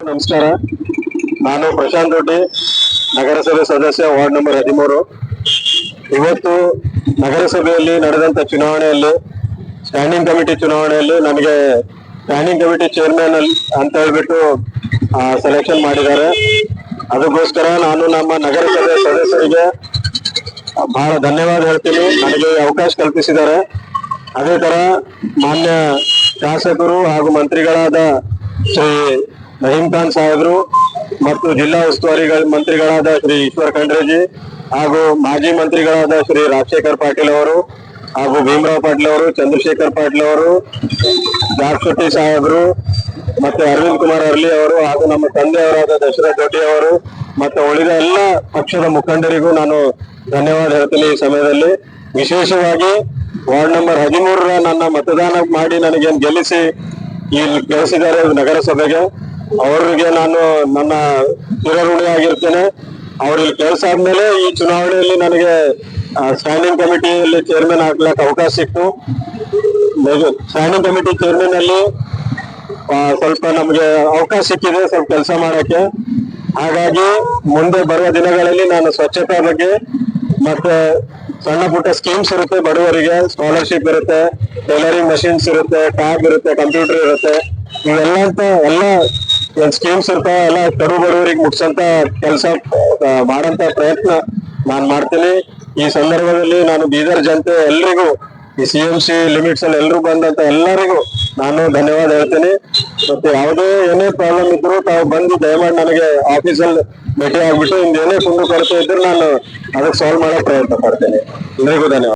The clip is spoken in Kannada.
ನಮಸ್ಕಾರ. ನಾನು ಪ್ರಶಾಂತ್ ರೆಡ್ಡಿ, ನಗರಸಭೆ ಸದಸ್ಯ, ವಾರ್ಡ್ ನಂಬರ್ 13. ಇವತ್ತು ನಗರಸಭೆಯಲ್ಲಿ ನಡೆದಂತ ಚುನಾವಣೆಯಲ್ಲಿ, ಸ್ಟ್ಯಾಂಡಿಂಗ್ ಕಮಿಟಿ ಚುನಾವಣೆಯಲ್ಲಿ ನನಗೆ ಸ್ಟ್ಯಾಂಡಿಂಗ್ ಕಮಿಟಿ ಚೇರ್ಮನ್ ಅಂತ ಹೇಳ್ಬಿಟ್ಟು ಸೆಲೆಕ್ಷನ್ ಮಾಡಿದ್ದಾರೆ. ಅದಕ್ಕೋಸ್ಕರ ನಾನು ನಮ್ಮ ನಗರಸಭೆ ಸದಸ್ಯರಿಗೆ ಬಹಳ ಧನ್ಯವಾದ ಹೇಳ್ತೀನಿ, ನನಗೆ ಅವಕಾಶ ಕಲ್ಪಿಸಿದ್ದಾರೆ. ಅದೇ ತರ ಮಾನ್ಯ ಶಾಸಕರು ಹಾಗೂ ಮಂತ್ರಿಗಳಾದ ಶ್ರೀ ರಹೀಂ ಖಾನ್ ಸಾಹೇಬರು ಮತ್ತು ಜಿಲ್ಲಾ ಉಸ್ತುವಾರಿ ಮಂತ್ರಿಗಳಾದ ಶ್ರೀ ಈಶ್ವರ್ ಖಂಡ್ರೆಜಿ ಹಾಗೂ ಮಾಜಿ ಮಂತ್ರಿಗಳಾದ ಶ್ರೀ ರಾಜಶೇಖರ್ ಪಾಟೀಲ್ ಅವರು ಹಾಗೂ ಭೀಮರಾವ್ ಪಾಟೀಲ್ ಅವರು, ಚಂದ್ರಶೇಖರ್ ಪಾಟೀಲ್ ಅವರು, ಜಾರ್ಶೆಟ್ಟಿ ಸಾಹೇಬರು ಮತ್ತೆ ಅರವಿಂದ್ ಕುಮಾರ್ ಅರ್ಲಿ ಅವರು ಹಾಗೂ ನಮ್ಮ ತಂದೆಯವರಾದ ದಶರಥ್ ದೊಡ್ಡಿ ಅವರು ಮತ್ತು ಉಳಿದ ಎಲ್ಲ ಪಕ್ಷದ ಮುಖಂಡರಿಗೂ ನಾನು ಧನ್ಯವಾದ ಹೇಳ್ತೀನಿ. ಈ ಸಮಯದಲ್ಲಿ ವಿಶೇಷವಾಗಿ ವಾರ್ಡ್ ನಂಬರ್ 13ರ ನನ್ನ ಮತದಾನ ಮಾಡಿ ನನಗೇನು ಗೆಲ್ಲಿಸಿ ಇಲ್ಲಿ ಕಳಿಸಿದ್ದಾರೆ ನಗರಸಭೆಗೆ, ಅವರಿಗೆ ನಾನು ನನ್ನ ಚಿರಋಣಿ ಆಗಿರ್ತೇನೆ. ಅವ್ರಿಗೆ ಕೆಲಸ ಆದ್ಮೇಲೆ ಈ ಚುನಾವಣೆಯಲ್ಲಿ ನನಗೆ ಸ್ಟ್ಯಾಂಡಿಂಗ್ ಕಮಿಟಿಯಲ್ಲಿ ಚೇರ್ಮನ್ ಆಗ್ಲಿಕ್ಕೆ ಅವಕಾಶ ಸಿಕ್ತು. ಸ್ಟ್ಯಾಂಡಿಂಗ್ ಕಮಿಟಿ ಚೇರ್ಮನ್ ಅಲ್ಲಿ ಸ್ವಲ್ಪ ನಮ್ಗೆ ಅವಕಾಶ ಸಿಕ್ಕಿದೆ ಸ್ವಲ್ಪ ಕೆಲಸ ಮಾಡಕ್ಕೆ. ಹಾಗಾಗಿ ಮುಂದೆ ಬರುವ ದಿನಗಳಲ್ಲಿ ನಾನು ಸ್ವಚ್ಛತಾ ಬಗ್ಗೆ ಮತ್ತೆ ಸಣ್ಣ ಪುಟ್ಟ ಸ್ಕೀಮ್ಸ್ ಇರುತ್ತೆ, ಬಡವರಿಗೆ ಸ್ಕಾಲರ್ಶಿಪ್ ಇರುತ್ತೆ, ಟೈಲರಿಂಗ್ ಮಷಿನ್ಸ್ ಇರುತ್ತೆ, ಟ್ಯಾಬ್ ಇರುತ್ತೆ, ಕಂಪ್ಯೂಟರ್ ಇರುತ್ತೆ, ಇವೆಲ್ಲ ಅಂತ ಎಲ್ಲ ಸ್ಕೀಮ್ಸ್ ಇರ್ತಾವ, ಎಲ್ಲ ಕಡು ಬಡವರಿಗೆ ಮುಟ್ಸಂತ ಕೆಲಸ ಮಾಡಂತ ಪ್ರಯತ್ನ ನಾನು ಮಾಡ್ತೀನಿ. ಈ ಸಂದರ್ಭದಲ್ಲಿ ನಾನು ಬೀದರ್ ಜನತೆ ಎಲ್ರಿಗೂ, ಈ CMC ಲಿಮಿಟ್ಸ್ ಅಲ್ಲಿ ಎಲ್ರು ಬಂದಂತ ಎಲ್ಲರಿಗೂ ನಾನು ಧನ್ಯವಾದ ಹೇಳ್ತೀನಿ. ಮತ್ತೆ ಯಾವುದೇ ಏನೇ ಪ್ರಾಬ್ಲಮ್ ಇದ್ರು ತಾವು ಬಂದು ದಯಮಾಡಿ ನನಗೆ ಆಫೀಸಲ್ಲಿ ಭೇಟಿ ಆಗ್ಬಿಟ್ಟು ಏನೇ ಕುಂದು ಕೊರತೆ ಇದ್ರು ನಾನು ಅದಕ್ಕೆ ಸಾಲ್ವ್ ಮಾಡೋ ಪ್ರಯತ್ನ ಪಡ್ತೇನೆ. ಎಲ್ಲರಿಗೂ ಧನ್ಯವಾದ.